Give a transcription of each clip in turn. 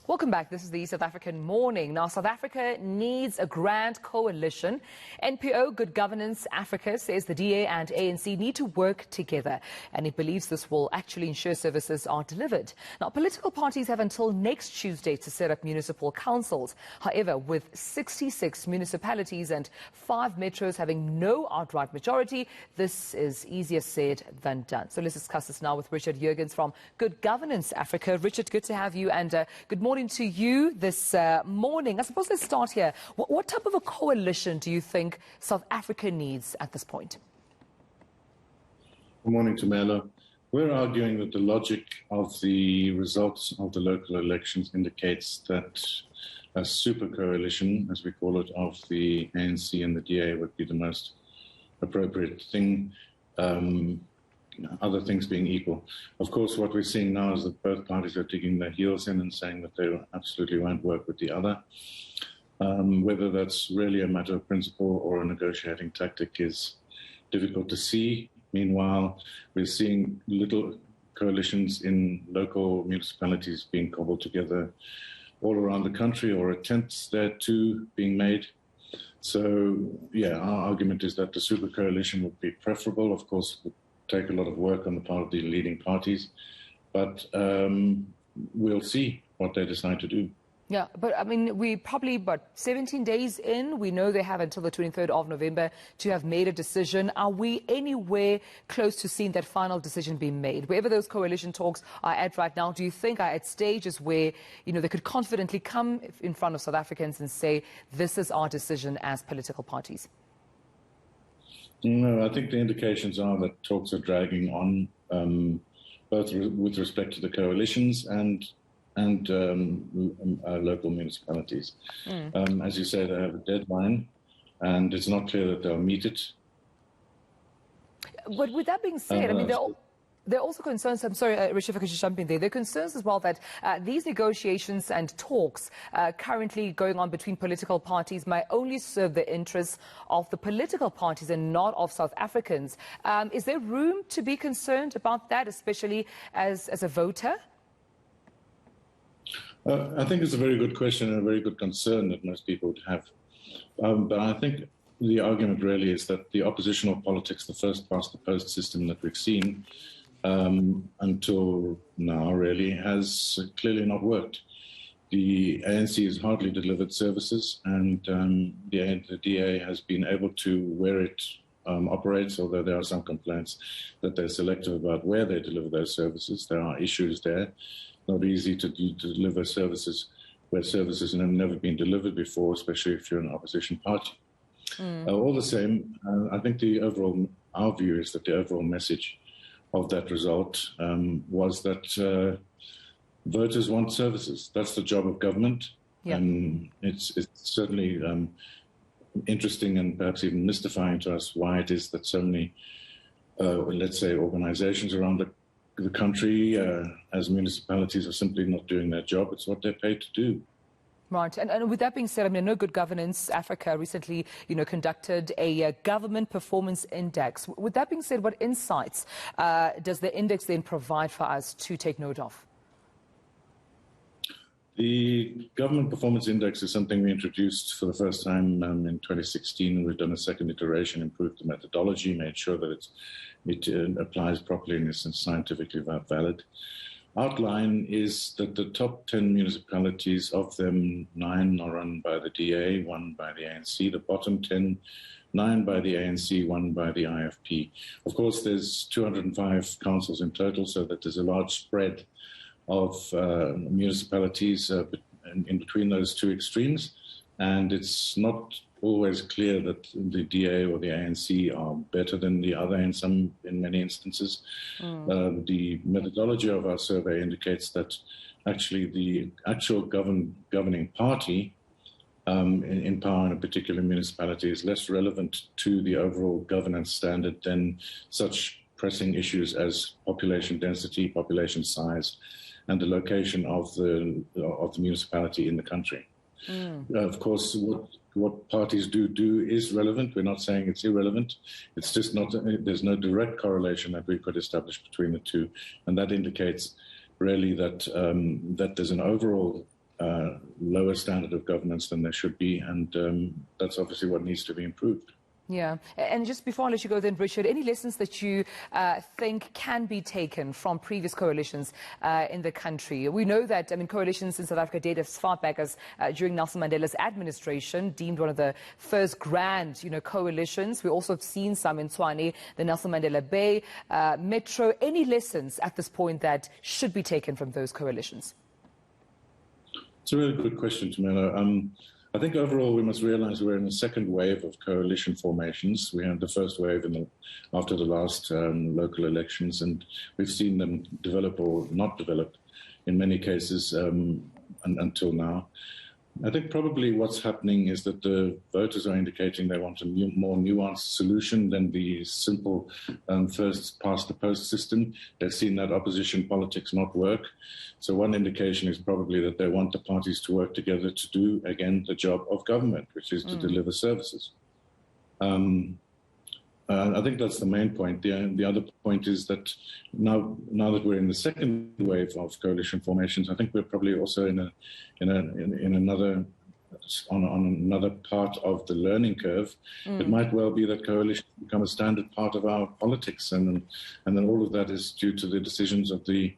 Welcome back. This is the South African Morning. Now, South Africa needs a grand coalition. NPO Good Governance Africa says the DA and ANC need to work together, and it believes this will actually ensure services are delivered. Now, political parties have until next Tuesday to set up municipal councils. However, with 66 municipalities and 5 metros having no outright majority, this is easier said than done. So let's discuss this now with Richard Jurgens from Good Governance Africa. Richard, good to have you, and good morning to you this morning. I suppose let's start here. What type of a coalition do you think South Africa needs at this point? Good morning, Tumelo. We're arguing that the logic of the results of the local elections indicates that a super coalition, as we call it, of the ANC and the DA would be the most appropriate thing, other things being equal. Of course, what we're seeing now is that both parties are digging their heels in and saying that they absolutely won't work with the other. Whether that's really a matter of principle or a negotiating tactic is difficult to see. Meanwhile, we're seeing little coalitions in local municipalities being cobbled together all around the country, or attempts thereto being made. So, yeah, our argument is that the super coalition would be preferable. Of course, it would take a lot of work on the part of the leading parties, but we'll see what they decide to do. Yeah, but I mean, we probably, 17 days in, we know they have until the 23rd of November to have made a decision. Are we anywhere close to seeing that final decision being made? Wherever those coalition talks are at right now, do you think are at stages where, they could confidently come in front of South Africans and say, this is our decision as political parties? No, I think the indications are that talks are dragging on, both with respect to the coalitions and local municipalities. As you say, they have a deadline, and it's not clear that they'll meet it. But with that being said, I mean, there are also concerns, I'm sorry, Richard, if I could just jump in there. There are concerns as well that these negotiations and talks currently going on between political parties might only serve the interests of the political parties and not of South Africans. Is there room to be concerned about that, especially as a voter? I think it's a very good question and a very good concern that most people would have. But I think the argument really is that the oppositional politics, the first past the post system that we've seen until now really has clearly not worked. The ANC has hardly delivered services, and the DA has been able to, where it operates, although there are some complaints that they're selective about where they deliver those services. There are issues there. Not easy to deliver services where services have never been delivered before, especially if you're an opposition party. All the same, I think our view is that the overall message of that result was that voters want services. That's the job of government. Yeah. And it's certainly interesting and perhaps even mystifying to us why it is that so many, let's say, organizations around the country, as municipalities, are simply not doing their job. It's what they're paid to do. Right. And with that being said, I mean, I know Good Governance Africa recently, conducted a government performance index. With that being said, what insights does the index then provide for us to take note of? The Government Performance Index is something we introduced for the first time in 2016. We've done a second iteration, improved the methodology, made sure that it applies properly and is scientifically valid. Outline is that the top 10 municipalities, of them 9 are run by the DA, 1 by the ANC. The bottom 10, 9 by the ANC, 1 by the IFP. Of course, there's 205 councils in total, so that there's a large spread of municipalities in between those two extremes. And it's not always clear that the DA or the ANC are better than the other in many instances. The methodology of our survey indicates that actually the actual governing party in power in a particular municipality is less relevant to the overall governance standard than such pressing issues as population density, population size, and the location of the municipality in the country. Of course, what parties do is relevant. We're not saying it's irrelevant. It's just not, there's no direct correlation that we could establish between the two. And that indicates really that, that there's an overall lower standard of governance than there should be, and that's obviously what needs to be improved. Yeah, and just before I let you go then, Richard, any lessons that you think can be taken from previous coalitions in the country? We know that, coalitions in South Africa date as far back as during Nelson Mandela's administration, deemed one of the first grand, coalitions. We also have seen some in Tshwane, the Nelson Mandela Bay, Metro. Any lessons at this point that should be taken from those coalitions? It's a really good question, Tumelo. I think overall we must realize we're in a second wave of coalition formations. We had the first wave after the last local elections, and we've seen them develop or not develop in many cases until now. I think probably what's happening is that the voters are indicating they want a more nuanced solution than the simple first past the post system. They've seen that opposition politics not work. So one indication is probably that they want the parties to work together to do, again, the job of government, which is to deliver services. I think that's the main point. The other point is that now that we're in the second wave of coalition formations, I think we're probably also in another part of the learning curve. It might well be that coalitions become a standard part of our politics, and then all of that is due to the decisions of the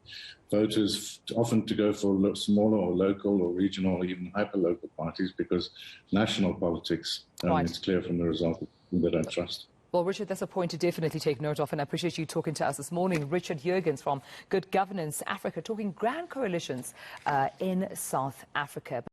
voters, often to go for smaller or local or regional or even hyper-local parties, because national politics, it's clear from the result, they don't trust. Well, Richard, that's a point to definitely take note of, and I appreciate you talking to us this morning. Richard Jurgens from Good Governance Africa, talking grand coalitions in South Africa.